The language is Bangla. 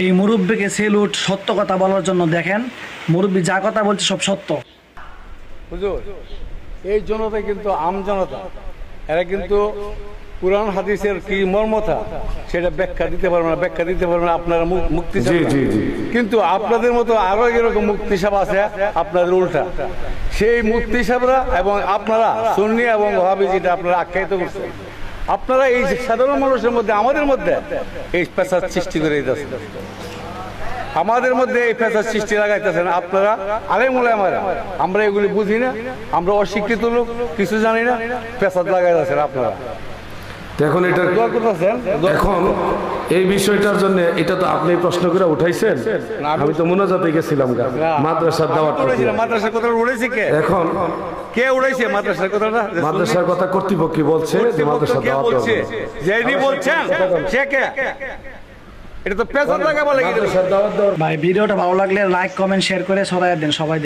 এই মুরব্বীকে সেলুট, সত্য কথা বলার জন্য। দেখেন মুরব্বী যা কথা বলছে সব সত্য। হুজুর, এই জনতা কিন্তু আমজনতা, এরা কিন্তু পুরাণ হাদিসের কি মর্মতা সেটা ব্যাখ্যা দিতে পারবে না, ব্যাখ্যা দিতে পারবে না আপনারা মুক্তি সাহেব। কিন্তু আপনাদের মতো আরো এরকম মুক্তি সাহেব আছে আপনাদের উল্টা। সেই মুক্তি সাহেবরা এবং আপনারা সুন্নি এবং ওয়াহাবি যেটা আপনারা আখ্যায়িত করছেন, আপনারা এই সাধারণ মানুষের মধ্যে আমাদের মধ্যে এই পেশার সৃষ্টি করে দিতেছেন, আমাদের মধ্যে এই পেশার সৃষ্টি লাগাইতেছেন আপনারা। আরে মূলে আমরা এগুলি বুঝি না, আমরা অশিক্ষিত লোক, কিছু জানি না, পেশাদ লাগাইতেছেন আপনারা। এখন এটা এখন এই বিষয়টার জন্য এটা তো আপনি প্রশ্ন করে উঠাইছেন, আমি তো মোনাজাতে গেছিলাম মাদ্রাসার দাওয়াত। মাদ্রাসার কথা উড়েছে কে? এখন কে উড়াইছে মাদ্রাসার কথাটা? মাদ্রাসার কথা কর্তৃপক্ষ বলছে যে মাদ্রাসার দাওয়াত বলছে, যিনি বলছেন সে কে? এটা তো পেশাদ লাগাবো লাগে। ভাই ভিডিওটা ভালো লাগলে লাইক কমেন্ট শেয়ার করে ছড়াই দেন সবাই।